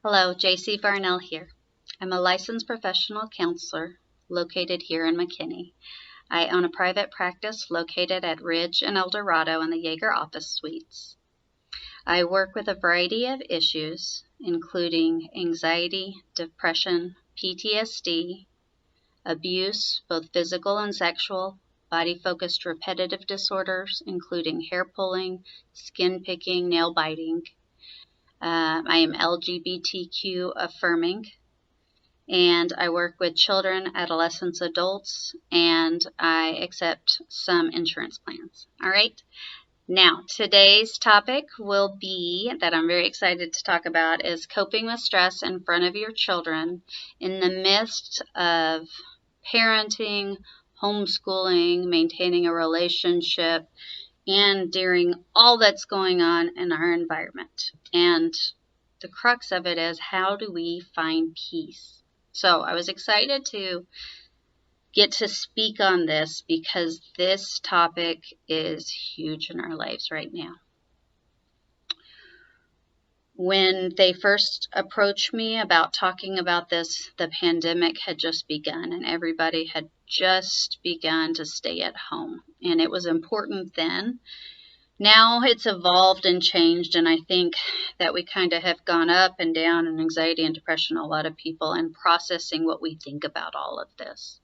Hello, Jaci Varnell here. I'm a licensed professional counselor located here in McKinney. I own a private practice located at Ridge and El Dorado in the Yeager office suites. I work with a variety of issues, including anxiety, depression, PTSD, abuse, both physical and sexual, body-focused repetitive disorders, including hair pulling, skin picking, nail biting. I am LGBTQ affirming, and I work with children, adolescents, adults, and I accept some insurance plans. All right. Now, today's topic will be, that I'm very excited to talk about, is coping with stress in front of your children in the midst of parenting, homeschooling, maintaining a relationship, and during all that's going on in our environment. And the crux of it is, how do we find peace? So I was excited to get to speak on this because this topic is huge in our lives right now. When they first approached me about talking about this, the pandemic had just begun and everybody had just begun to stay at home. And it was important then. Now it's evolved and changed, and I think that we kind of have gone up and down in anxiety and depression, a lot of people, and processing what we think about all of this.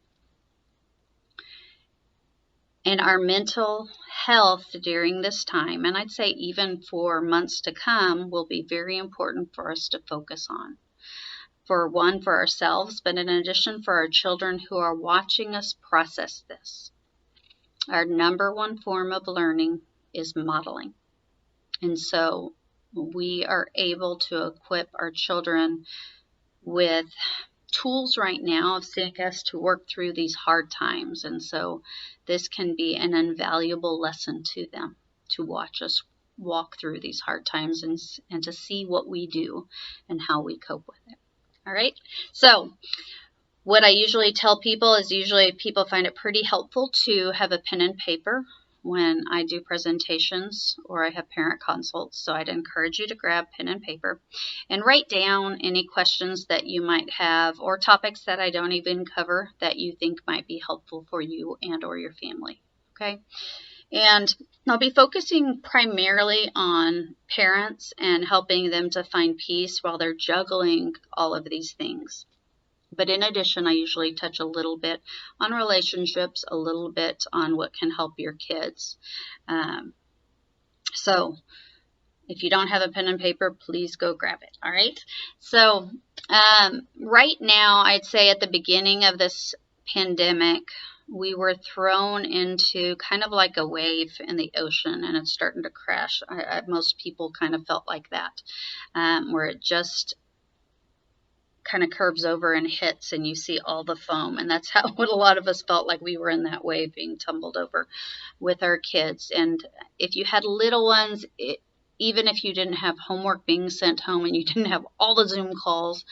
And our mental health during this time, and I'd say even for months to come, will be very important for us to focus on. For one, for ourselves, but in addition for our children who are watching us process this. Our number one form of learning is modeling. And so we are able to equip our children with tools right now of seeing us to work through these hard times. And so this can be an invaluable lesson to them, to watch us walk through these hard times and to see what we do and how we cope with it. All right. So what I usually tell people is people find it pretty helpful to have a pen and paper when I do presentations or I have parent consults. So I'd encourage you to grab pen and paper and write down any questions that you might have or topics that I don't even cover that you think might be helpful for you and or your family. Okay. And I'll be focusing primarily on parents and helping them to find peace while they're juggling all of these things. But in addition, I usually touch a little bit on relationships, a little bit on what can help your kids. So if you don't have a pen and paper, please go grab it. All right. So right now, I'd say at the beginning of this pandemic, we were thrown into kind of like a wave in the ocean, and it's starting to crash. Most people kind of felt like that, where it just kind of curves over and hits and you see all the foam, and that's what a lot of us felt like. We were in that wave being tumbled over with our kids. And if you had little ones, even if you didn't have homework being sent home and you didn't have all the Zoom calls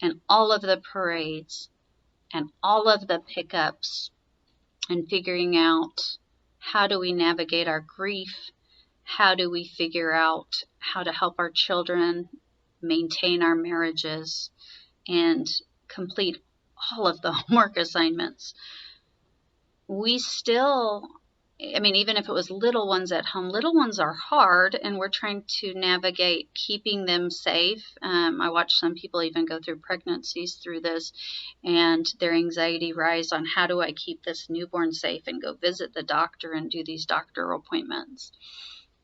and all of the parades and all of the pickups and figuring out how do we navigate our grief, how do we figure out how to help our children maintain our marriages and complete all of the homework assignments, we still, even if it was little ones at home, little ones are hard, and we're trying to navigate keeping them safe. I watch some people even go through pregnancies through this, and their anxiety rise on how do I keep this newborn safe and go visit the doctor and do these doctor appointments.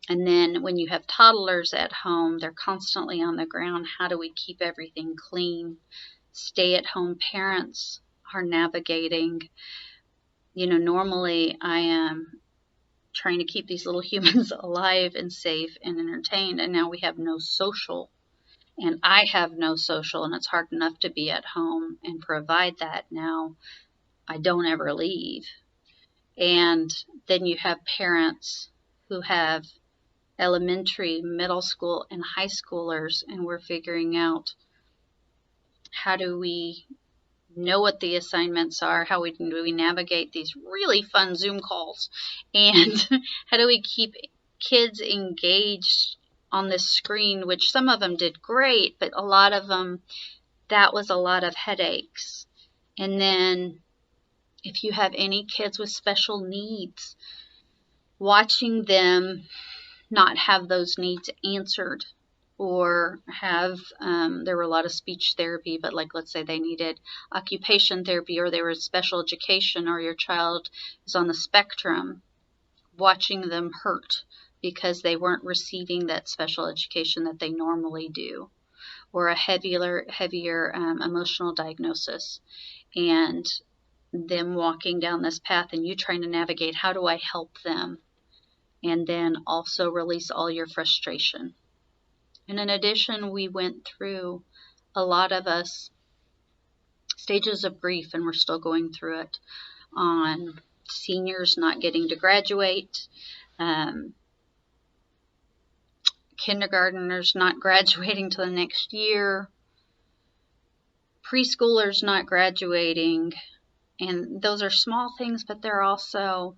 And then when you have toddlers at home, they're constantly on the ground. How do we keep everything clean? Stay-at-home parents are navigating. Normally I am trying to keep these little humans alive and safe and entertained, and now we have no social. And I have no social, and it's hard enough to be at home and provide that. Now I don't ever leave. And then you have parents who have elementary, middle school, and high schoolers, and we're figuring out how do we know what the assignments are, how do we navigate these really fun Zoom calls, and how do we keep kids engaged on this screen, which some of them did great, but a lot of them, that was a lot of headaches. And then if you have any kids with special needs, watching them not have those needs answered, or have, there were a lot of speech therapy, but like let's say they needed occupation therapy, or they were special education, or your child is on the spectrum, watching them hurt because they weren't receiving that special education that they normally do, or a heavier emotional diagnosis, and them walking down this path and you trying to navigate, how do I help them? And then also release all your frustration. And in addition, we went through, a lot of us, stages of grief, and we're still going through it, on seniors not getting to graduate, kindergartners not graduating to the next year, preschoolers not graduating. And those are small things, but they're also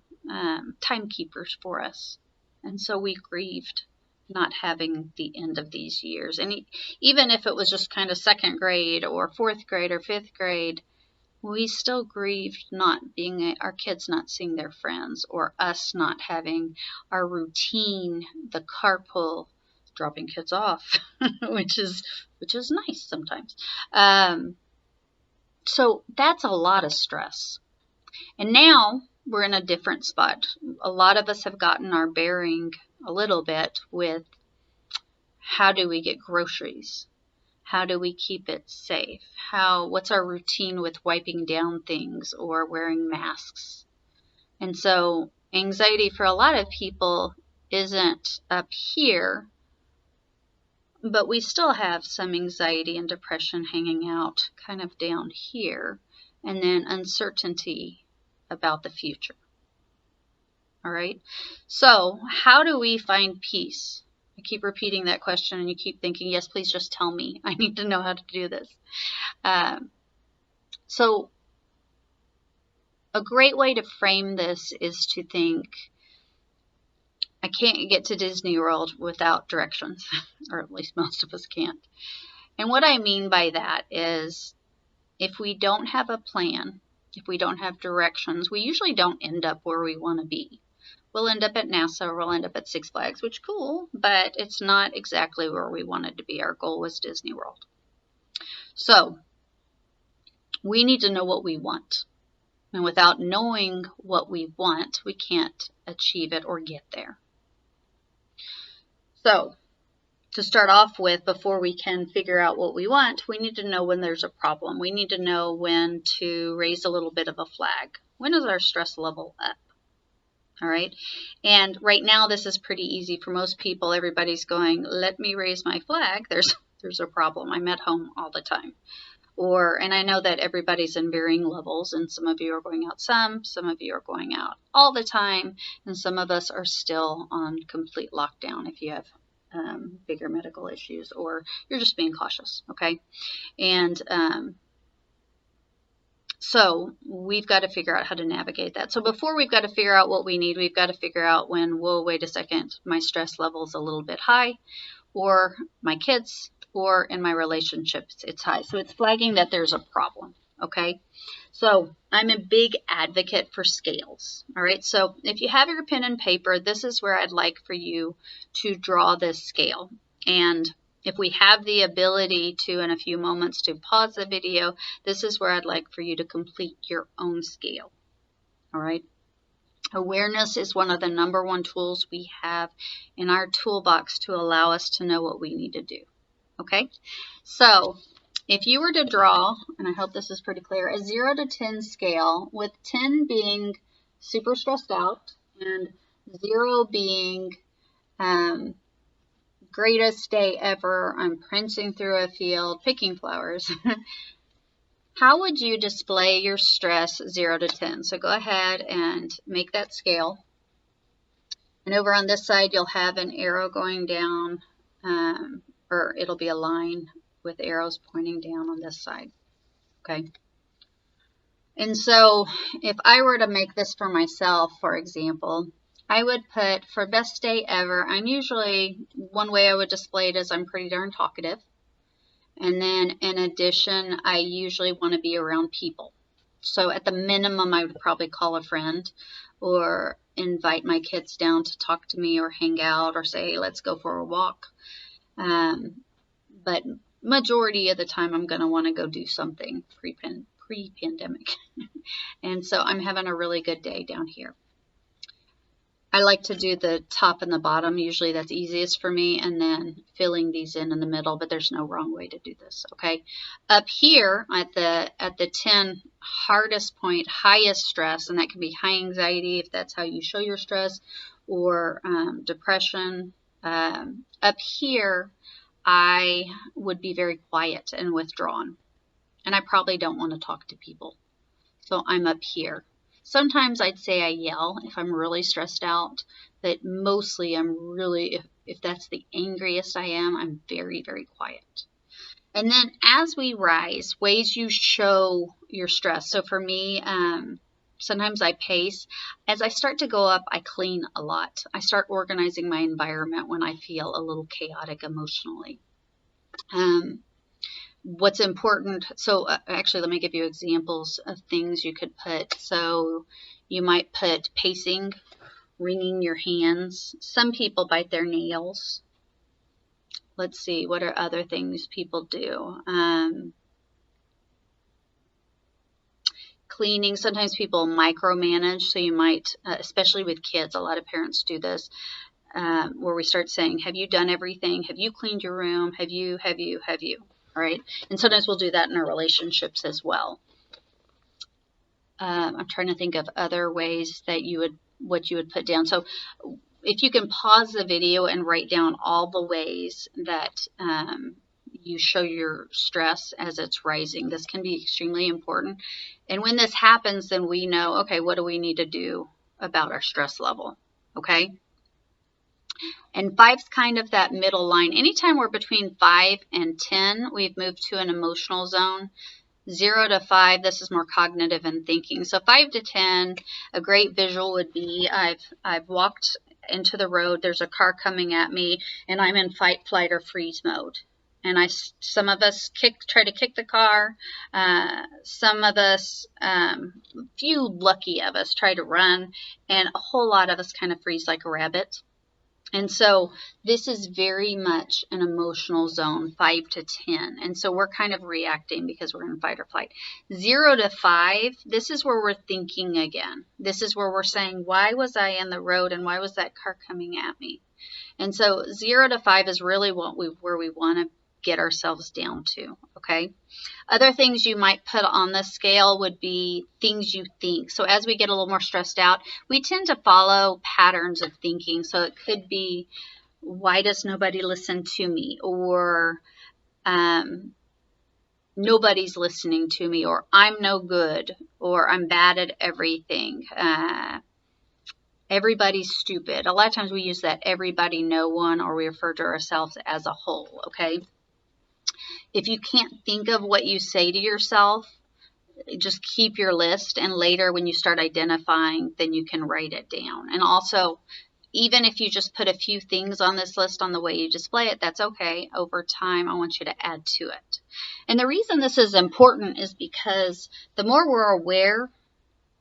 timekeepers for us. And so we grieved not having the end of these years. And even if it was just kind of second grade or fourth grade or fifth grade, we still grieved not being, our kids not seeing their friends, or us not having our routine, the carpool, dropping kids off, which is nice sometimes. So that's a lot of stress. And now we're in a different spot. A lot of us have gotten our bearing a little bit with, how do we get groceries? How do we keep it safe? What's our routine with wiping down things or wearing masks? And so anxiety for a lot of people isn't up here, but we still have some anxiety and depression hanging out kind of down here, and then uncertainty about the future. All right. So how do we find peace? I keep repeating that question, and you keep thinking, yes, please just tell me. I need to know how to do this. So a great way to frame this is to think, I can't get to Disney World without directions, or at least most of us can't. And what I mean by that is, if we don't have a plan, if we don't have directions, we usually don't end up where we want to be. We'll end up at NASA, or we'll end up at Six Flags, which cool, but it's not exactly where we wanted to be. Our goal was Disney World. So we need to know what we want. And without knowing what we want, we can't achieve it or get there. So to start off with, before we can figure out what we want, we need to know when there's a problem. We need to know when to raise a little bit of a flag. When is our stress level up? All right. And right now, this is pretty easy for most people. Everybody's going, let me raise my flag. There's a problem. I'm at home all the time. And I know that everybody's in varying levels, and some of you are going out some of you are going out all the time, and some of us are still on complete lockdown if you have bigger medical issues, or you're just being cautious, okay? And so we've got to figure out how to navigate that. So before we've got to figure out what we need, we've got to figure out when, whoa, wait a second, my stress level is a little bit high, or my kids, or in my relationships, it's high. So it's flagging that there's a problem, okay? So I'm a big advocate for scales, all right? So if you have your pen and paper, this is where I'd like for you to draw this scale. And if we have the ability to, in a few moments, to pause the video, this is where I'd like for you to complete your own scale, all right? Awareness is one of the #1 tools we have in our toolbox to allow us to know what we need to do. Okay, so if you were to draw, and I hope this is pretty clear, a 0 to 10 scale, with 10 being super stressed out and 0 being greatest day ever, I'm prancing through a field picking flowers, how would you display your stress 0 to 10? So go ahead and make that scale. And over on this side, you'll have an arrow going down, or it'll be a line with arrows pointing down on this side, okay? And so if I were to make this for myself, for example, I would put, for best day ever, I'm usually, one way I would display it is I'm pretty darn talkative. And then in addition, I usually want to be around people. So at the minimum, I would probably call a friend or invite my kids down to talk to me or hang out or say, hey, let's go for a walk. But majority of the time, I'm going to want to go do something pre-pandemic. And so I'm having a really good day down here. I like to do the top and the bottom. Usually that's easiest for me, and then filling these in the middle, but there's no wrong way to do this, okay? Up here at the 10 hardest point, highest stress, and that can be high anxiety if that's how you show your stress, or depression. Up here, I would be very quiet and withdrawn, and I probably don't want to talk to people. So I'm up here. Sometimes I'd say I yell if I'm really stressed out, but mostly I'm really, if that's the angriest I am, I'm very, very quiet. And then as we rise, ways you show your stress. So for me, sometimes I pace. As I start to go up, I clean a lot. I start organizing my environment when I feel a little chaotic emotionally. What's important, so actually let me give you examples of things you could put. So you might put pacing, wringing your hands. Some people bite their nails. Let's see, what are other things people do? Cleaning, sometimes people micromanage, so you might, especially with kids, a lot of parents do this, where we start saying, have you done everything? Have you cleaned your room? Have you? All right. And sometimes we'll do that in our relationships as well. I'm trying to think of other ways that what you would put down. So if you can pause the video and write down all the ways that you show your stress as it's rising, this can be extremely important. And when this happens, then we know, okay, what do we need to do about our stress level? Okay. And 5's kind of that middle line. Anytime we're between 5 and 10, we've moved to an emotional zone. 0 to 5, this is more cognitive and thinking. So 5 to 10, a great visual would be I've walked into the road, there's a car coming at me, and I'm in fight, flight, or freeze mode. And some of us try to kick the car. Some of us, few lucky of us, try to run, and a whole lot of us kind of freeze like a rabbit. And so this is very much an emotional zone, 5 to 10. And so we're kind of reacting because we're in fight or flight. 0 to 5, this is where we're thinking again. This is where we're saying, why was I in the road and why was that car coming at me? And so 0 to 5 is really where we want to get ourselves down to, okay? Other things you might put on the scale would be things you think. So as we get a little more stressed out, we tend to follow patterns of thinking. So it could be, why does nobody listen to me? Or nobody's listening to me. Or I'm no good. Or I'm bad at everything. Everybody's stupid. A lot of times we use that everybody, no one, or we refer to ourselves as a whole, okay? If you can't think of what you say to yourself, just keep your list, and later when you start identifying, then you can write it down. And also, even if you just put a few things on this list on the way you display it, that's okay. Over time, I want you to add to it. And the reason this is important is because the more we're aware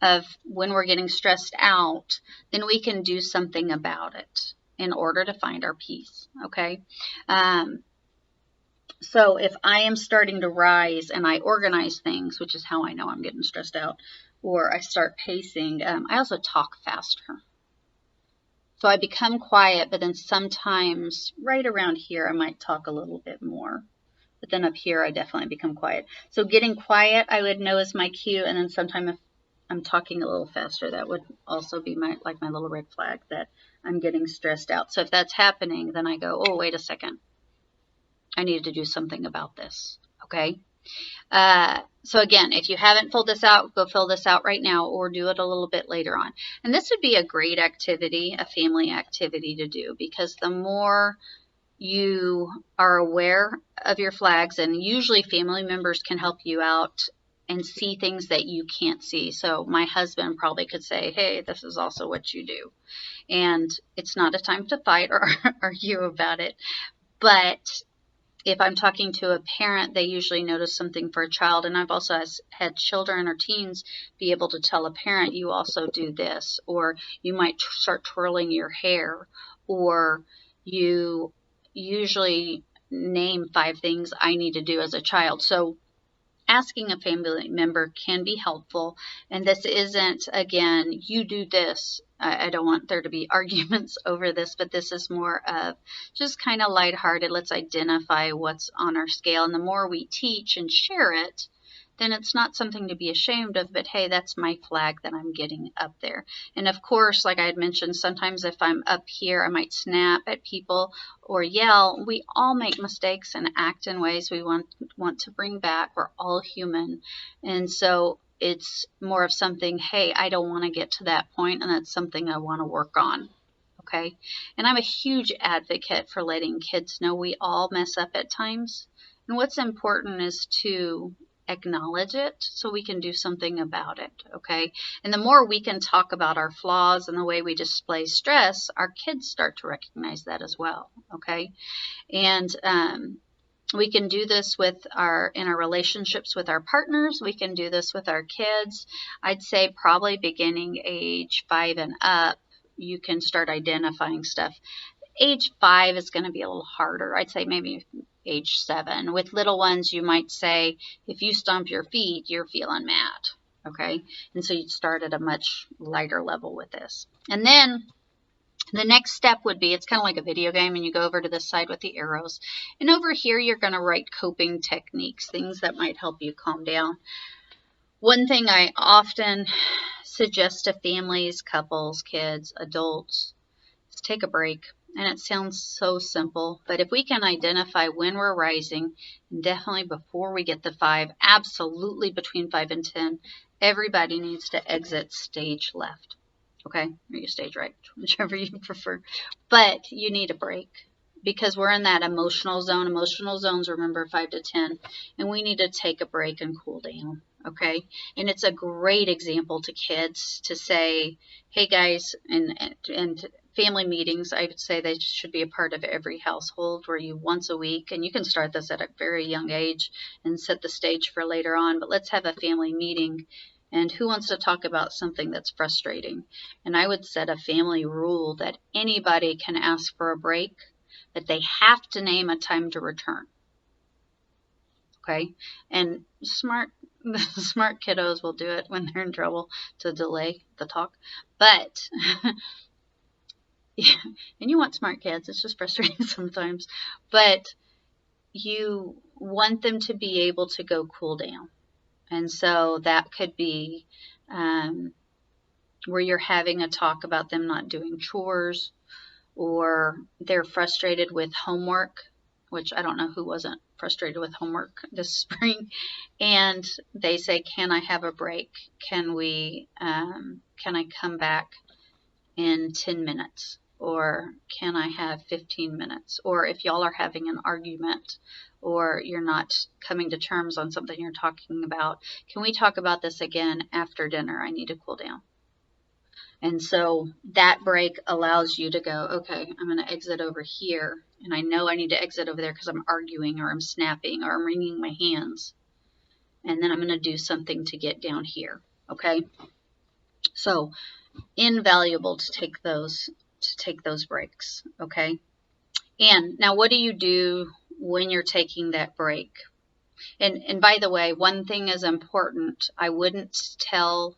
of when we're getting stressed out, then we can do something about it in order to find our peace, okay? So if I am starting to rise and I organize things, which is how I know I'm getting stressed out, or I start pacing, I also talk faster. So I become quiet, but then sometimes right around here, I might talk a little bit more. But then up here, I definitely become quiet. So getting quiet, I would know is my cue. And then sometimes if I'm talking a little faster, that would also be my little red flag that I'm getting stressed out. So if that's happening, then I go, oh, wait a second. I need to do something about this, okay? So again, if you haven't filled this out, go fill this out right now or do it a little bit later on. And this would be a great activity, a family activity to do, because the more you are aware of your flags, and usually family members can help you out and see things that you can't see. So my husband probably could say, hey, this is also what you do. And it's not a time to fight or argue about it. But if I'm talking to a parent, they usually notice something for a child. And I've also had children or teens be able to tell a parent, you also do this, or you might start twirling your hair, or you usually name 5 things I need to do as a child. So asking a family member can be helpful. And this isn't, again, you do this. I don't want there to be arguments over this, but this is more of just kind of lighthearted. Let's identify what's on our scale. And the more we teach and share it, then it's not something to be ashamed of, but hey, that's my flag that I'm getting up there. And of course, like I had mentioned, sometimes if I'm up here, I might snap at people or yell. We all make mistakes and act in ways we want to bring back. We're all human. And so it's more of something, hey, I don't want to get to that point, and that's something I want to work on. Okay? And I'm a huge advocate for letting kids know we all mess up at times. And what's important is to acknowledge it so we can do something about it, okay? And the more we can talk about our flaws and the way we display stress, our kids start to recognize that as well, okay? And we can do this in our relationships with our partners. We can do this with our kids. I'd say probably beginning age 5 and up, you can start identifying stuff. Age 5 is going to be a little harder. I'd say maybe age 7. With little ones, you might say, if you stomp your feet, you're feeling mad. Okay? And so you'd start at a much lighter level with this. And then the next step would be, it's kind of like a video game, and you go over to this side with the arrows. And over here, you're going to write coping techniques, things that might help you calm down. One thing I often suggest to families, couples, kids, adults, is take a break. And it sounds so simple, but if we can identify when we're rising, and definitely before we get to 5, absolutely between 5 and 10, everybody needs to exit stage left. Okay? Or you stage right, whichever you prefer. But you need a break because we're in that emotional zone. Emotional zones, remember, 5 to 10. And we need to take a break and cool down. Okay? And it's a great example to kids to say, hey guys, and family meetings, I would say they should be a part of every household where you once a week, and you can start this at a very young age and set the stage for later on, but let's have a family meeting. And who wants to talk about something that's frustrating? And I would set a family rule that anybody can ask for a break, but they have to name a time to return. Okay? And smart kiddos will do it when they're in trouble to delay the talk. But yeah, and you want smart kids. It's just frustrating sometimes. But you want them to be able to go cool down. And so that could be where you're having a talk about them not doing chores, or they're frustrated with homework, which I don't know who wasn't frustrated with homework this spring. And they say, can I have a break? Can I come back in 10 minutes? Or can I have 15 minutes? Or if y'all are having an argument or you're not coming to terms on something you're talking about, can we talk about this again after dinner? I need to cool down. And so that break allows you to go, okay, I'm going to exit over here. And I know I need to exit over there because I'm arguing or I'm snapping or I'm wringing my hands. And then I'm going to do something to get down here. Okay? So invaluable to take those breaks. Okay? And now what do you do when you're taking that break? And by the way, one thing is important. I wouldn't tell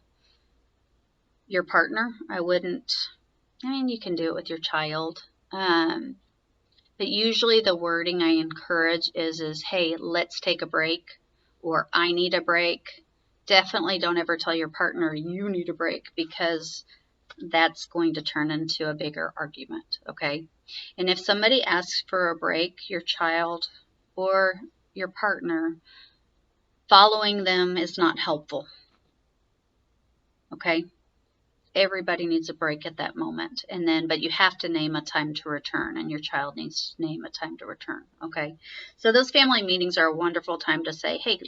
your partner. You can do it with your child. But usually the wording I encourage is, hey, let's take a break, or I need a break. Definitely don't ever tell your partner you need a break, because that's going to turn into a bigger argument, okay? And if somebody asks for a break, your child or your partner, following them is not helpful, okay? Everybody needs a break at that moment. But you have to name a time to return, and your child needs to name a time to return, okay? So those family meetings are a wonderful time to say, hey,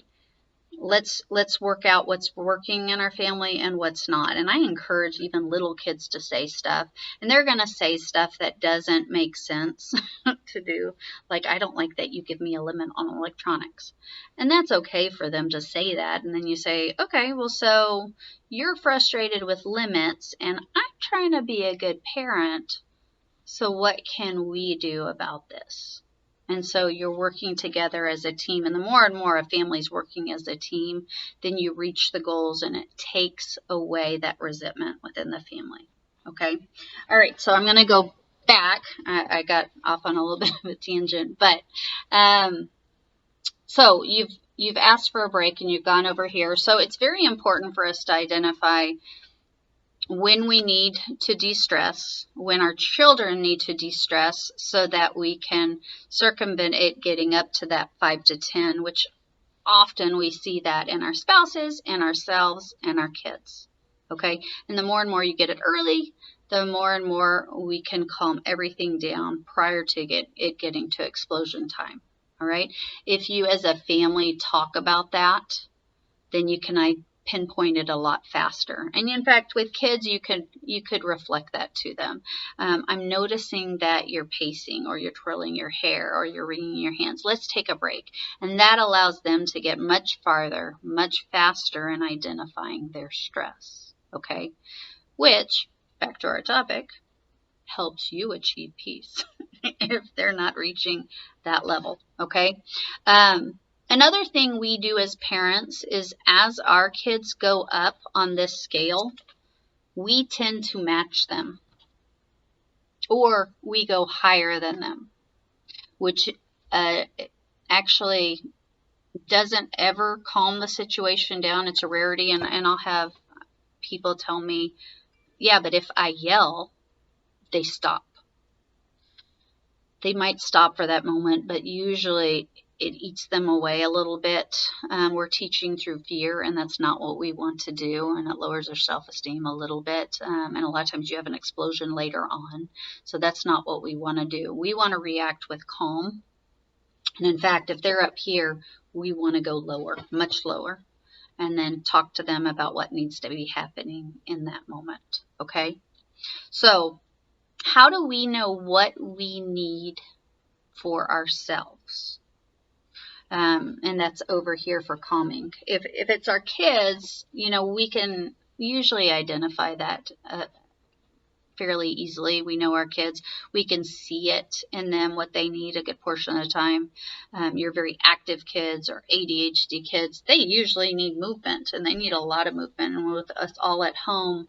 let's work out what's working in our family and what's not. And I encourage even little kids to say stuff, and they're going to say stuff that doesn't make sense to do. Like, I don't like that you give me a limit on electronics. And that's okay for them to say that. And then you say, okay, well, so you're frustrated with limits, and I'm trying to be a good parent. So what can we do about this? And so you're working together as a team. And the more and more a family's working as a team, then you reach the goals, and it takes away that resentment within the family. Okay? All right, so I'm going to go back. I got off on a little bit of a tangent. But so you've asked for a break, and you've gone over here. So it's very important for us to identify when we need to de-stress, when our children need to de-stress, so that we can circumvent it getting up to that 5 to 10, which often we see that in our spouses, and ourselves, and our kids. Okay? And the more and more you get it early, the more and more we can calm everything down prior to it getting to explosion time. All right? If you as a family talk about that, then you can pinpoint it a lot faster. And in fact, with kids, you could reflect that to them. I'm noticing that you're pacing, or you're twirling your hair, or you're wringing your hands. Let's take a break. And that allows them to get much farther, much faster in identifying their stress. Okay? Which, back to our topic, helps you achieve peace if they're not reaching that level. Okay? Another thing we do as parents is, as our kids go up on this scale, we tend to match them, or we go higher than them, which actually doesn't ever calm the situation down. It's a rarity, and I'll have people tell me, yeah, but if I yell, they stop. They might stop for that moment, but usually it eats them away a little bit. We're teaching through fear, and that's not what we want to do, and it lowers their self-esteem a little bit, and a lot of times you have an explosion later on, so that's not what we want to do. We want to react with calm, and in fact, if they're up here, we want to go lower, much lower, and then talk to them about what needs to be happening in that moment. Okay? So how do we know what we need for ourselves? And that's over here for calming. If it's our kids, we can usually identify that fairly easily. We know our kids. We can see it in them, what they need a good portion of the time. Your very active kids or ADHD kids, they usually need movement, and they need a lot of movement. And with us all at home,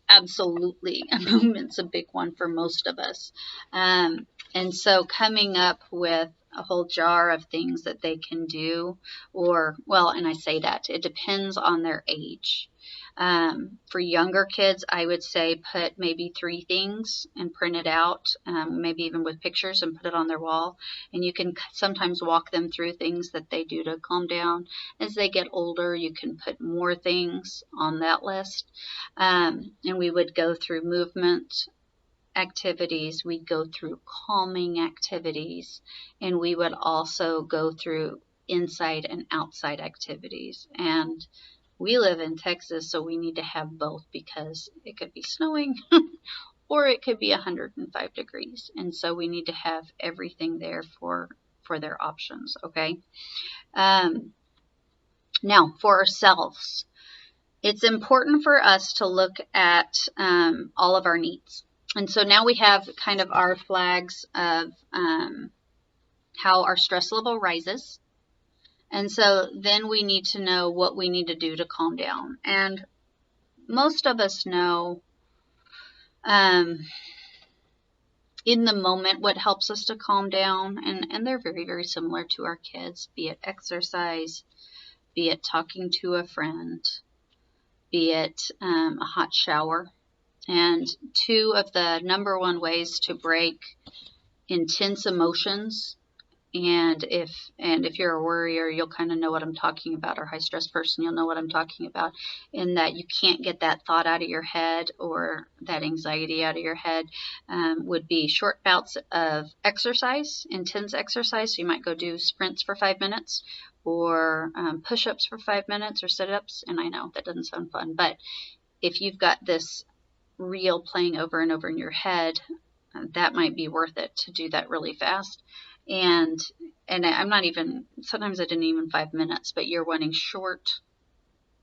absolutely, movement's a big one for most of us. And so coming up with a whole jar of things that they can do, and I say that, it depends on their age. For younger kids, I would say put maybe 3 things and print it out, maybe even with pictures, and put it on their wall. And you can sometimes walk them through things that they do to calm down. As they get older, you can put more things on that list. And we would go through movement activities, we'd go through calming activities, and we would also go through inside and outside activities. And we live in Texas, so we need to have both, because it could be snowing or it could be 105 degrees. And so we need to have everything there for their options. Okay. Now for ourselves, it's important for us to look at all of our needs. And so now we have kind of our flags of how our stress level rises. And so then we need to know what we need to do to calm down. And most of us know in the moment what helps us to calm down. And they're very, very similar to our kids, be it exercise, be it talking to a friend, be it a hot shower. And 2 of the number 1 ways to break intense emotions, and if you're a worrier, you'll kind of know what I'm talking about, or high stress person, you'll know what I'm talking about, in that you can't get that thought out of your head, or that anxiety out of your head, would be short bouts of exercise, intense exercise. So you might go do sprints for 5 minutes, or push-ups for 5 minutes or sit-ups. And I know that doesn't sound fun, but if you've got this reel playing over and over in your head, that might be worth it to do that really fast. And I'm not even, sometimes I didn't even 5 minutes, but you're wanting short,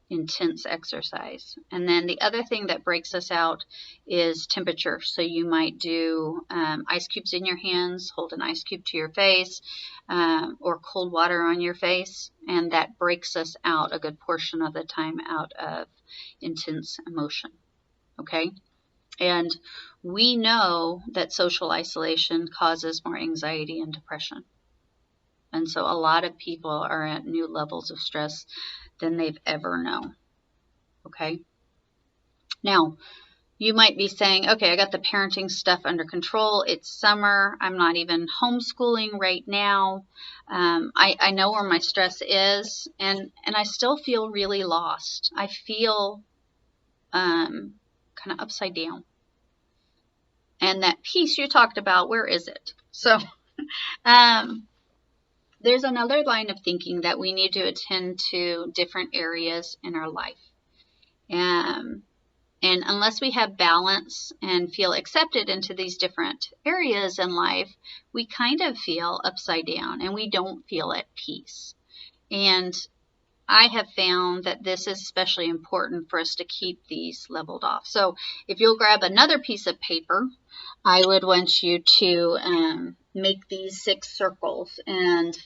intense exercise. And then the other thing that breaks us out is temperature. So you might do ice cubes in your hands, hold an ice cube to your face, or cold water on your face, and that breaks us out a good portion of the time out of intense emotion. Okay? And we know that social isolation causes more anxiety and depression. And so a lot of people are at new levels of stress than they've ever known. Okay? Now, you might be saying, okay, I got the parenting stuff under control. It's summer. I'm not even homeschooling right now. I know where my stress is, and I still feel really lost. I feel kind of upside down. And that piece you talked about, where is it? So there's another line of thinking that we need to attend to different areas in our life. And unless we have balance and feel accepted into these different areas in life, we kind of feel upside down and we don't feel at peace. And I have found that this is especially important for us to keep these leveled off. So if you'll grab another piece of paper, I would want you to make these 6 circles. And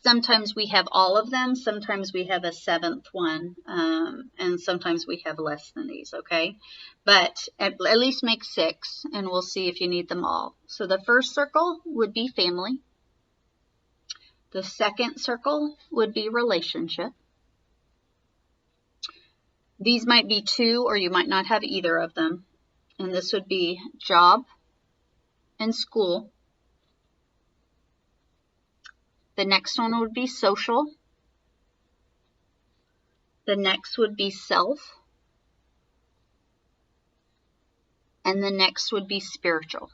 sometimes we have all of them. Sometimes we have a 7th one. And sometimes we have less than these, okay? But at least make 6, and we'll see if you need them all. So the first circle would be family. The second circle would be relationship. These might be 2, or you might not have either of them. And this would be job and school. The next one would be social. The next would be self. And the next would be spiritual.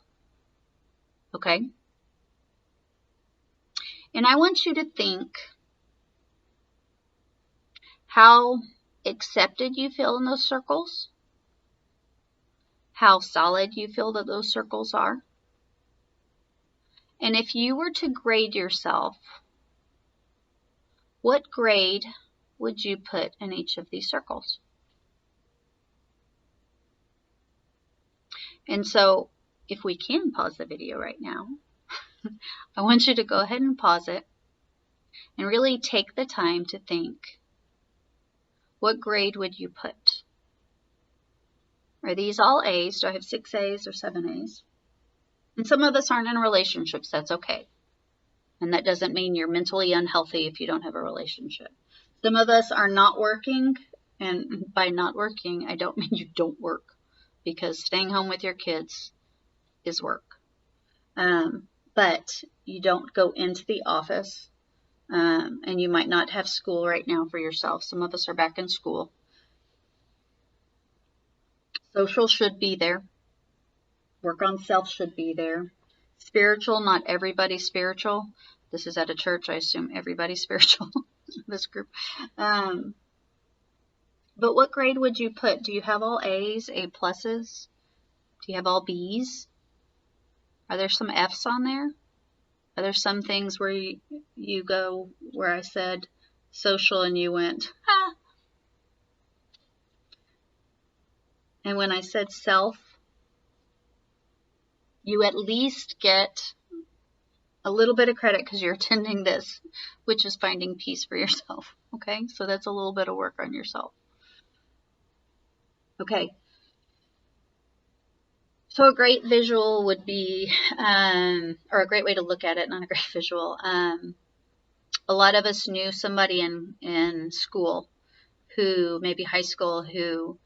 Okay? And I want you to think how accepted you feel in those circles, how solid you feel that those circles are. And if you were to grade yourself, what grade would you put in each of these circles? And so if we can pause the video right now, I want you to go ahead and pause it and really take the time to think, what grade would you put? Are these all A's? Do I have 6 A's or 7 A's? And some of us aren't in relationships. That's okay. And that doesn't mean you're mentally unhealthy if you don't have a relationship. Some of us are not working. And by not working, I don't mean you don't work. Because staying home with your kids is work. But you don't go into the office. And you might not have school right now for yourself. Some of us are back in school. Social should be there. Work on self should be there. Spiritual, not everybody's spiritual. This is at a church. I assume everybody's spiritual in this group. But what grade would you put? Do you have all A's, A pluses? Do you have all B's? Are there some F's on there? Are there some things where you go, where I said social and you went, ha? And when I said self, you at least get a little bit of credit because you're attending this, which is finding peace for yourself. Okay, so that's a little bit of work on yourself. Okay. So a great visual would be, or a great way to look at it, not a great visual. A lot of us knew somebody in school who, maybe high school, who,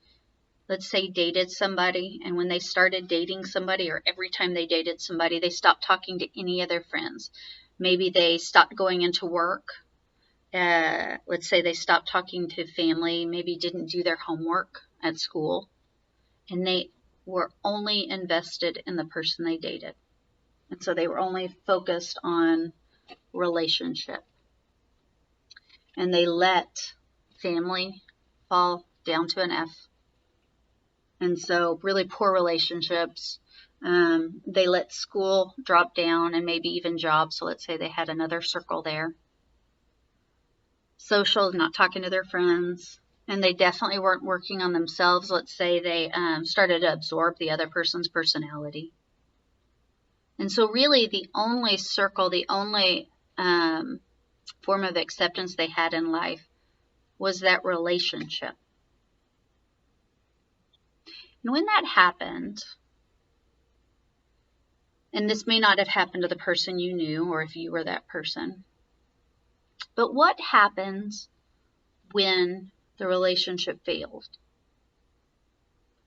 let's say, dated somebody. And when they started dating somebody, or every time they dated somebody, they stopped talking to any of their friends. Maybe they stopped going into work. Let's say they stopped talking to family, maybe didn't do their homework at school. And they were only invested in the person they dated. And so they were only focused on relationship. and they let family fall down to an F. And so really poor relationships. They let school drop down and maybe even jobs. So let's say they had another circle there. Social, not talking to their friends. And they definitely weren't working on themselves. Let's say they started to absorb the other person's personality. And so really the only circle, the only form of acceptance they had in life was that relationship. And when that happened, and this may not have happened to the person you knew or if you were that person, but what happens when the relationship failed?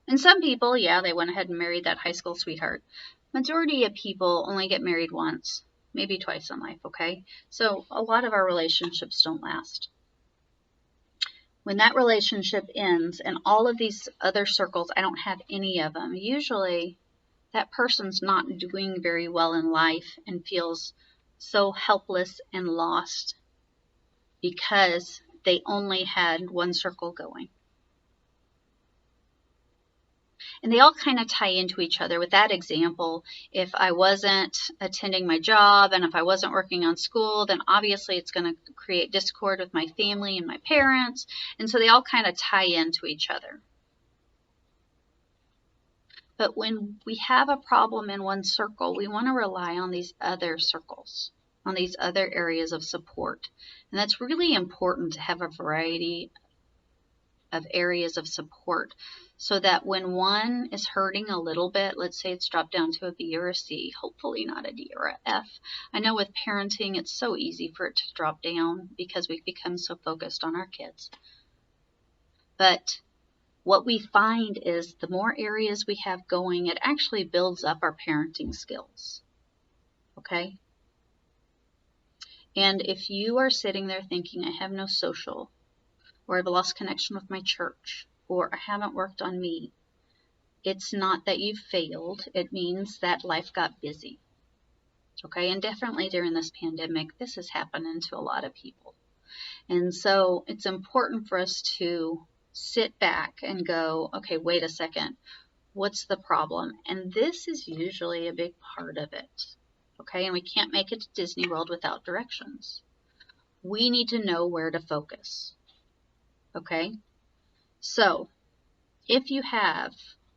And some people, yeah, they went ahead and married that high school sweetheart. Majority of people only get married once, maybe twice in life, okay? So a lot of our relationships don't last. When that relationship ends and all of these other circles, I don't have any of them, usually that person's not doing very well in life and feels so helpless and lost because they only had one circle going. And they all kind of tie into each other. With that example, if I wasn't attending my job and if I wasn't working on school, then obviously it's going to create discord with my family and my parents. And so they all kind of tie into each other. But when we have a problem in one circle, we want to rely on these other circles, on these other areas of support. And that's really important to have a variety of areas of support so that when one is hurting a little bit, let's say it's dropped down to a B or a C, hopefully not a D or a F. I know with parenting, it's so easy for it to drop down because we've become so focused on our kids. But what we find is the more areas we have going, it actually builds up our parenting skills. Okay? And if you are sitting there thinking, I have no social, or I've lost connection with my church, or I haven't worked on me, it's not that you've failed. It means that life got busy. Okay? And definitely during this pandemic, this has happened to a lot of people. And so it's important for us to sit back and go, okay, wait a second, what's the problem? And this is usually a big part of it. Okay? And we can't make it to Disney World without directions. We need to know where to focus. Okay? So, if you have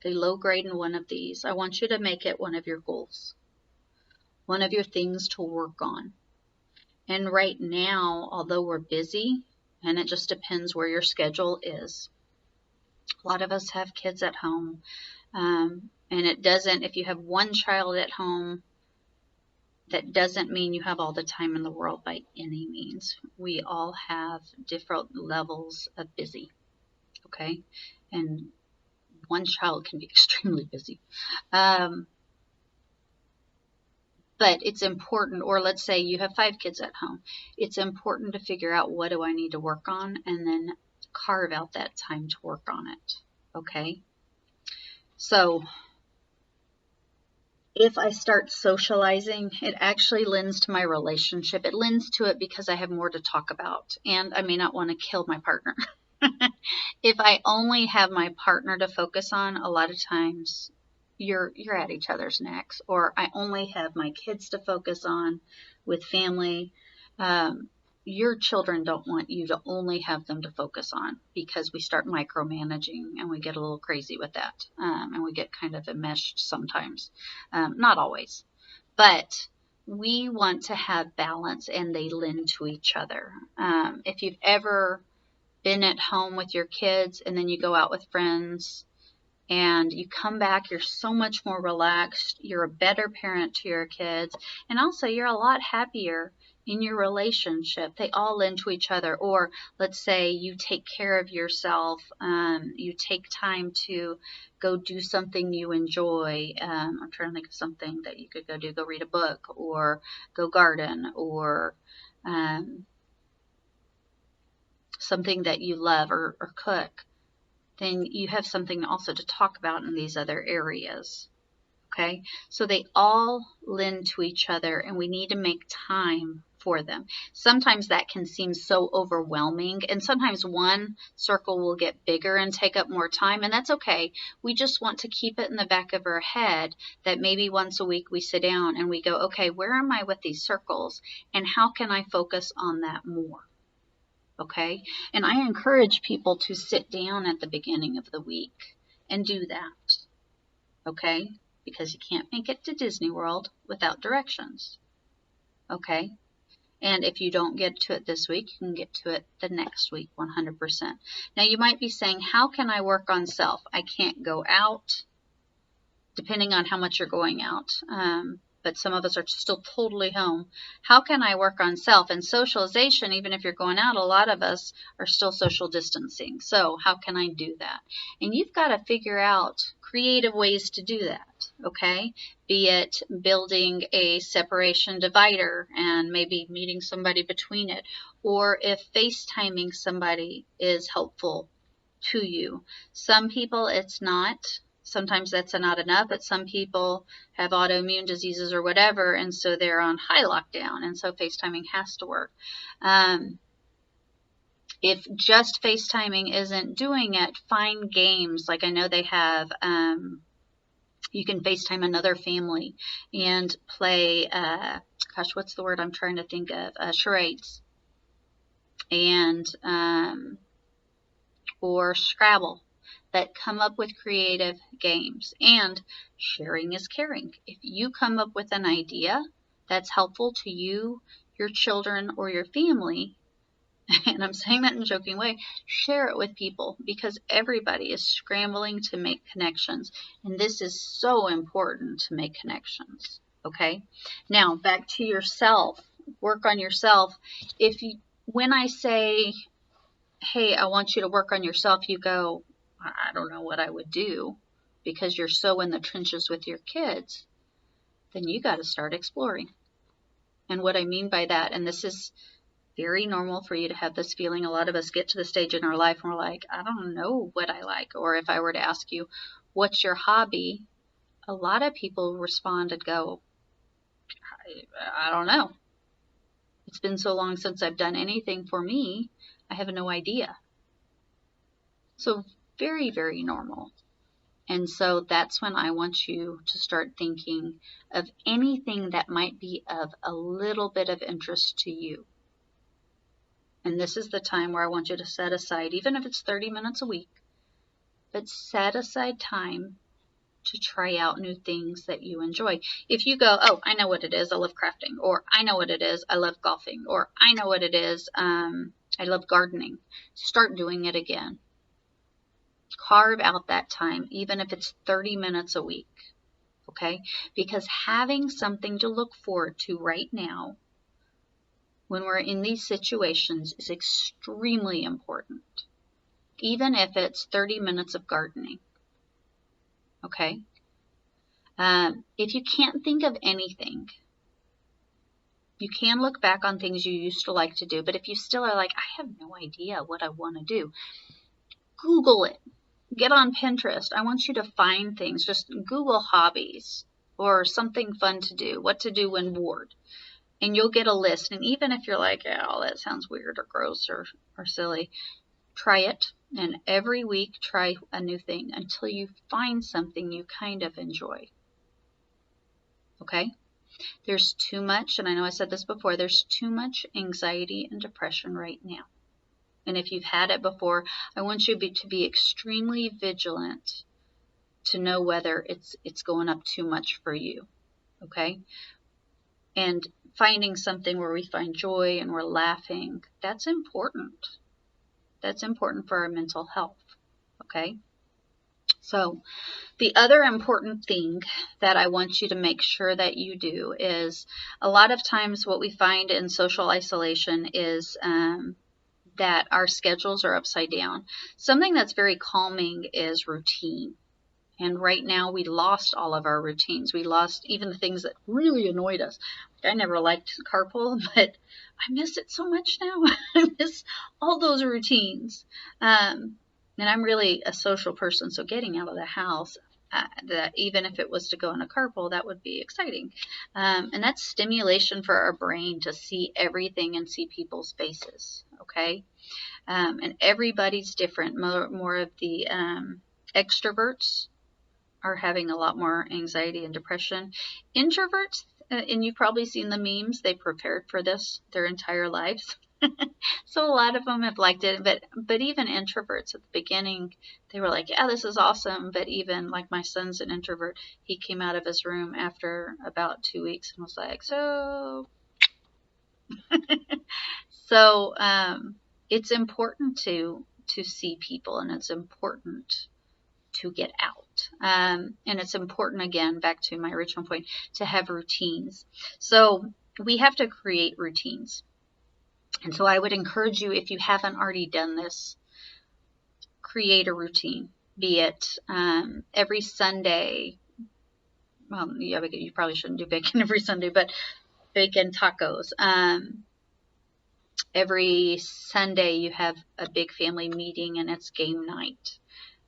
a low grade in one of these, I want you to make it one of your goals, one of your things to work on. And right now, although we're busy, and it just depends where your schedule is, a lot of us have kids at home, and it doesn't, if you have one child at home, that doesn't mean you have all the time in the world by any means. We all have different levels of busy. Okay, and one child can be extremely busy. But it's important, or let's say you have 5 kids at home. It's important to figure out what do I need to work on and then carve out that time to work on it. Okay, so if I start socializing, it actually lends to my relationship. It lends to it because I have more to talk about, and I may not want to kill my partner. If I only have my partner to focus on, a lot of times you're at each other's necks. Or I only have my kids to focus on with family. Your children don't want you to only have them to focus on because we start micromanaging and we get a little crazy with that. And we get kind of enmeshed sometimes. Not always. But we want to have balance and they lend to each other. If you've ever been at home with your kids and then you go out with friends and you come back, you're so much more relaxed, you're a better parent to your kids, and also you're a lot happier in your relationship. They all lend to each other. Or let's say you take care of yourself, you take time to go do something you enjoy. I'm trying to think of something that you could go do, go read a book or go garden or something that you love or cook, then you have something also to talk about in these other areas. Okay, so they all lend to each other and we need to make time for them. Sometimes that can seem so overwhelming, and sometimes one circle will get bigger and take up more time, and that's okay. We just want to keep it in the back of our head that maybe once a week we sit down and we go, okay, where am I with these circles, and how can I focus on that more? Okay, and I encourage people to sit down at the beginning of the week and do that, okay, because you can't make it to Disney World without directions. Okay, and if you don't get to it this week, you can get to it the next week 100%. Now you might be saying, how can I work on self? I can't go out, depending on how much you're going out. But some of us are still totally home. How can I work on self? And socialization, even if you're going out, a lot of us are still social distancing. So how can I do that? And you've got to figure out creative ways to do that, okay? Be it building a separation divider and maybe meeting somebody between it, or if FaceTiming somebody is helpful to you. Some people it's not. Sometimes that's not enough, but some people have autoimmune diseases or whatever, and so they're on high lockdown, and so FaceTiming has to work. If just FaceTiming isn't doing it, find games. Like I know they have, you can FaceTime another family and play, gosh, what's the word I'm trying to think of? Charades. And, or Scrabble. That come up with creative games. And sharing is caring. If you come up with an idea that's helpful to you, your children, or your family, and I'm saying that in a joking way, share it with people, because everybody is scrambling to make connections. And this is so important to make connections. Okay? Now, back to yourself. Work on yourself. When I say, hey, I want you to work on yourself, you go, I don't know what I would do, because you're so in the trenches with your kids, then you got to start exploring. And what I mean by that, and this is very normal for you to have this feeling. A lot of us get to the stage in our life and we're like, I don't know what I like. Or if I were to ask you, what's your hobby? A lot of people respond and go, I don't know. It's been so long since I've done anything for me. I have no idea. So very, very normal. And so that's when I want you to start thinking of anything that might be of a little bit of interest to you. And this is the time where I want you to set aside, even if it's 30 minutes a week, but set aside time to try out new things that you enjoy. If you go, oh, I know what it is, I love crafting, or I know what it is, I love golfing, or I know what it is, I love gardening, start doing it again. Carve out that time, even if it's 30 minutes a week, okay? Because having something to look forward to right now when we're in these situations is extremely important, even if it's 30 minutes of gardening, okay? If you can't think of anything, you can look back on things you used to like to do, but if you still are like, I have no idea what I want to do, Google it. Get on Pinterest. I want you to find things. Just Google hobbies or something fun to do, what to do when bored. And you'll get a list. And even if you're like, oh, that sounds weird or gross or silly, try it. And every week, try a new thing until you find something you kind of enjoy. Okay? There's too much, and I know I said this before, there's too much anxiety and depression right now. And if you've had it before, I want you to be extremely vigilant to know whether it's going up too much for you, okay? And finding something where we find joy and we're laughing, that's important. That's important for our mental health, okay? So the other important thing that I want you to make sure that you do is, a lot of times what we find in social isolation is that our schedules are upside down. Something that's very calming is routine. And right now we lost all of our routines. We lost even the things that really annoyed us. I never liked carpool, but I miss it so much now. I miss all those routines. And I'm really a social person, so getting out of the house that even if it was to go in a carpool, that would be exciting. And that's stimulation for our brain to see everything and see people's faces, okay? And everybody's different. More of the extroverts are having a lot more anxiety and depression. Introverts, and you've probably seen the memes, they prepared for this their entire lives. So a lot of them have liked it, but even introverts at the beginning, they were like, yeah, this is awesome. But even like my son's an introvert, he came out of his room after about 2 weeks and was like, so it's important to see people, and it's important to get out. And it's important, again, back to my original point, to have routines. So we have to create routines. And so I would encourage you, if you haven't already done this, create a routine. Be it every Sunday. Well, yeah, you probably shouldn't do bacon every Sunday, but bacon tacos. Every Sunday you have a big family meeting and it's game night.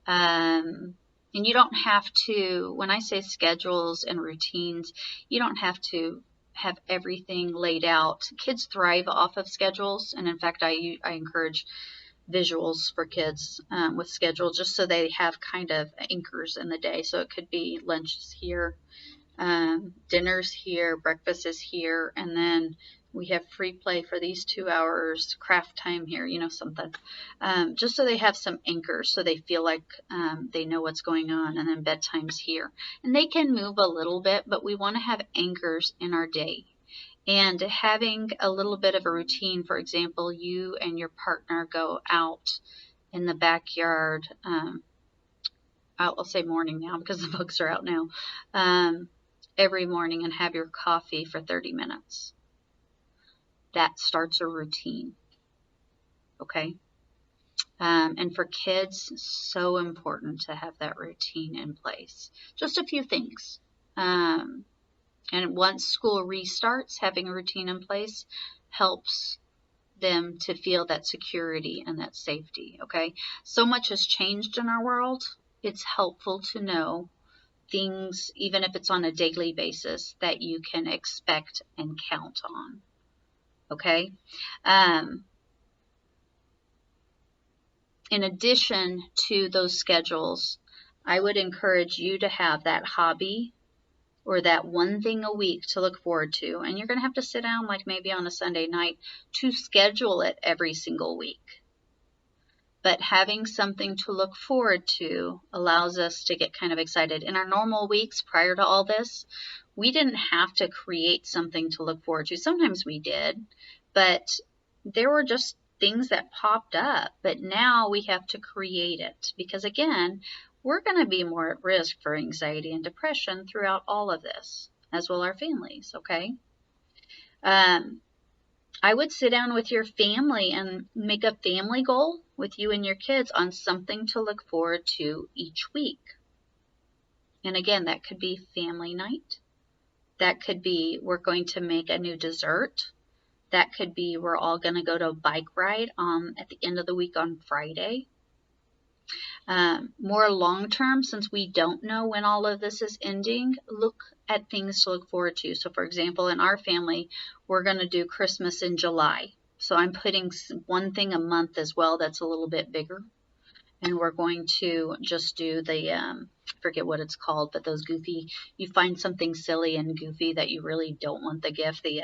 And you don't have to, when I say schedules and routines, you don't have to have everything laid out. Kids thrive off of schedules, and in fact, I encourage visuals for kids with schedules, just so they have kind of anchors in the day. So it could be lunches here, dinner's here, breakfast is here, and then we have free play for these 2 hours, craft time here, something. Just so they have some anchors, so they feel like they know what's going on, and then bedtime's here. And they can move a little bit, but we want to have anchors in our day. And having a little bit of a routine, for example, you and your partner go out in the backyard. I'll say morning now because the books are out now. Every morning, and have your coffee for 30 minutes. That starts a routine, okay? And for kids, so important to have that routine in place. Just a few things. And once school restarts, having a routine in place helps them to feel that security and that safety, okay? So much has changed in our world. It's helpful to know things, even if it's on a daily basis, that you can expect and count on. Okay. In addition to those schedules, I would encourage you to have that hobby or that one thing a week to look forward to. And you're going to have to sit down, like maybe on a Sunday night, to schedule it every single week. But having something to look forward to allows us to get kind of excited. In our normal weeks prior to all this, we didn't have to create something to look forward to. Sometimes we did, but there were just things that popped up. But now we have to create it because, again, we're going to be more at risk for anxiety and depression throughout all of this, as will our families, okay? I would sit down with your family and make a family goal with you and your kids on something to look forward to each week. And again, that could be family night. That could be we're going to make a new dessert. That could be we're all going to go to a bike ride at the end of the week on Friday. More long term, since we don't know when all of this is ending, look at things to look forward to. So, for example, in our family, we're going to do Christmas in July. So I'm putting one thing a month as well that's a little bit bigger. And we're going to just do the, I forget what it's called, but those goofy, you find something silly and goofy that you really don't want the gift, the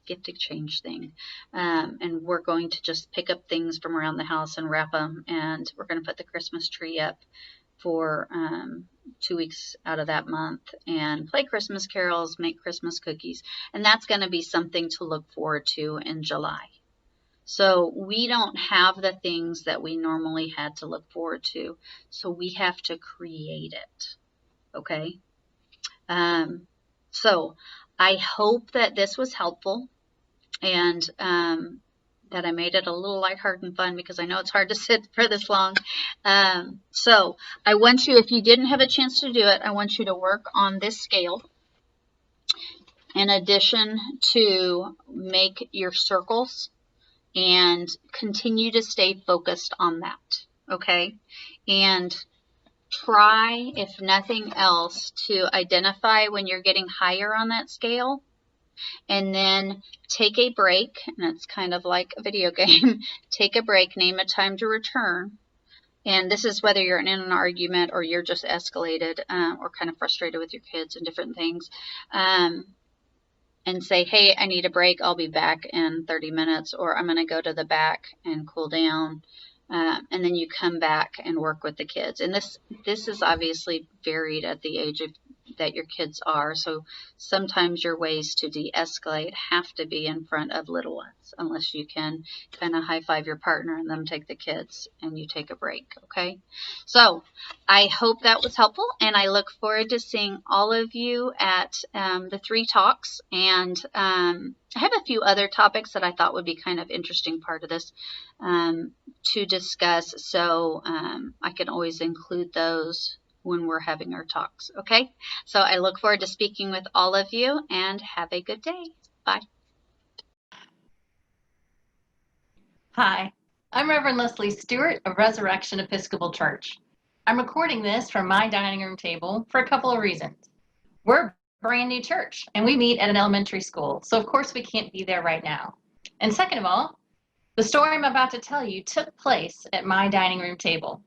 gift exchange thing. And we're going to just pick up things from around the house and wrap them. And we're going to put the Christmas tree up for 2 weeks out of that month and play Christmas carols, make Christmas cookies. And that's going to be something to look forward to in July. So we don't have the things that we normally had to look forward to. So we have to create it. Okay. So I hope that this was helpful and that I made it a little lighthearted and fun because I know it's hard to sit for this long. So I want you, if you didn't have a chance to do it, I want you to work on this scale. In addition to make your circles and continue to stay focused on that, okay? And try, if nothing else, to identify when you're getting higher on that scale, and then take a break. And it's kind of like a video game. Take a break, name a time to return. And this is whether you're in an argument or you're just escalated or kind of frustrated with your kids and different things. And say, hey, I need a break. I'll be back in 30 minutes, or I'm going to go to the back and cool down. And then you come back and work with the kids. And this is obviously varied at the age that your kids are. So sometimes your ways to de-escalate have to be in front of little ones, unless you can kind of high-five your partner and them take the kids and you take a break, okay? So I hope that was helpful, and I look forward to seeing all of you at the 3 talks. And I have a few other topics that I thought would be kind of interesting part of this to discuss, so I can always include those when we're having our talks, okay? So I look forward to speaking with all of you, and have a good day. Bye. Hi, I'm Reverend Leslie Stewart of Resurrection Episcopal Church. I'm recording this from my dining room table for a couple of reasons. We're a brand new church, and we meet at an elementary school, so of course we can't be there right now. And second of all, the story I'm about to tell you took place at my dining room table.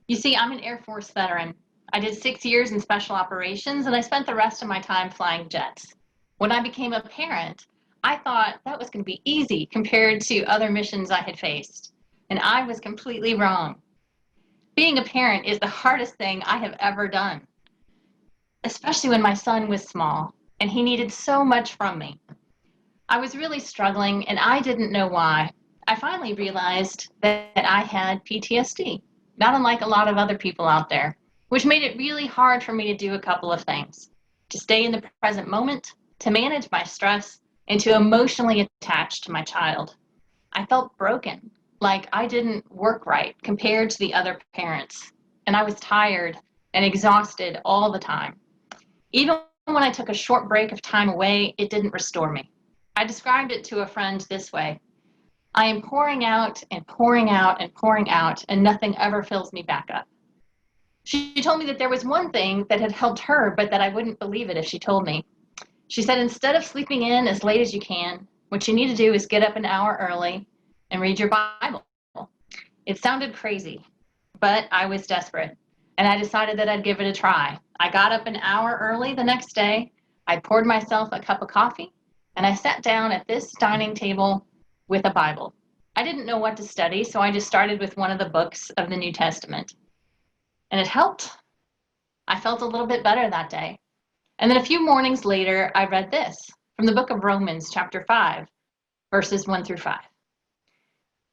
You see, I'm an Air Force veteran. I did 6 years in special operations, and I spent the rest of my time flying jets. When I became a parent, I thought that was going to be easy compared to other missions I had faced, and I was completely wrong. Being a parent is the hardest thing I have ever done, especially when my son was small, and he needed so much from me. I was really struggling, and I didn't know why. I finally realized that I had PTSD, not unlike a lot of other people out there, which made it really hard for me to do a couple of things: to stay in the present moment, to manage my stress, and to emotionally attach to my child. I felt broken, like I didn't work right compared to the other parents, and I was tired and exhausted all the time. Even when I took a short break of time away, it didn't restore me. I described it to a friend this way: I am pouring out and pouring out and pouring out, and nothing ever fills me back up. She told me that there was one thing that had helped her, but that I wouldn't believe it if she told me. She said, instead of sleeping in as late as you can, what you need to do is get up an hour early and read your Bible. It sounded crazy, but I was desperate, and I decided that I'd give it a try. I got up an hour early the next day. I poured myself a cup of coffee, and I sat down at this dining table with a Bible. I didn't know what to study, so I just started with one of the books of the New Testament. And it helped. I felt a little bit better that day. And then a few mornings later, I read this from the book of Romans, chapter 5, verses 1 through 5.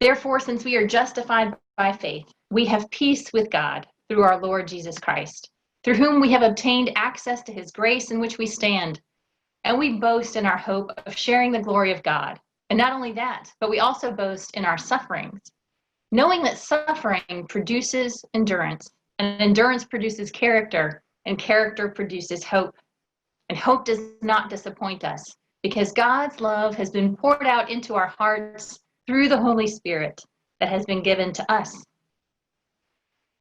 Therefore, since we are justified by faith, we have peace with God through our Lord Jesus Christ, through whom we have obtained access to his grace in which we stand. And we boast in our hope of sharing the glory of God. And not only that, but we also boast in our sufferings, knowing that suffering produces endurance, and endurance produces character, and character produces hope. And hope does not disappoint us, because God's love has been poured out into our hearts through the Holy Spirit that has been given to us.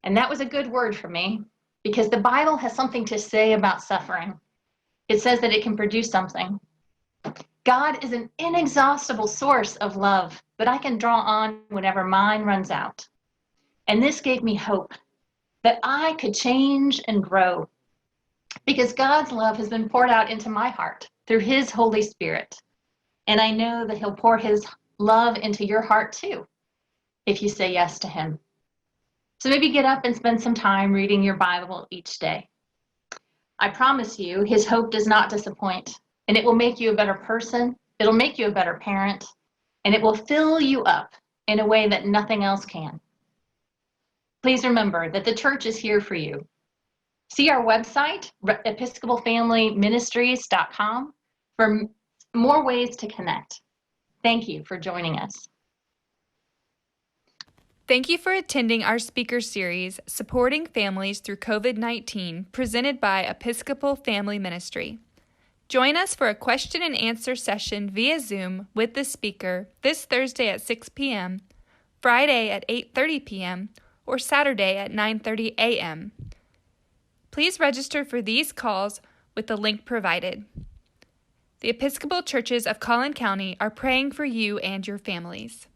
And that was a good word for me, because the Bible has something to say about suffering. It says that it can produce something. God is an inexhaustible source of love that I can draw on whenever mine runs out. And this gave me hope that I could change and grow, because God's love has been poured out into my heart through his Holy Spirit. And I know that he'll pour his love into your heart too, if you say yes to him. So maybe get up and spend some time reading your Bible each day. I promise you, his hope does not disappoint, and it will make you a better person, it'll make you a better parent, and it will fill you up in a way that nothing else can. Please remember that the church is here for you. See our website, episcopalfamilyministries.com, for more ways to connect. Thank you for joining us. Thank you for attending our speaker series, Supporting Families Through COVID-19, presented by Episcopal Family Ministry. Join us for a question and answer session via Zoom with the speaker this Thursday at 6 p.m., Friday at 8:30 p.m., or Saturday at 9:30 a.m. Please register for these calls with the link provided. The Episcopal Churches of Collin County are praying for you and your families.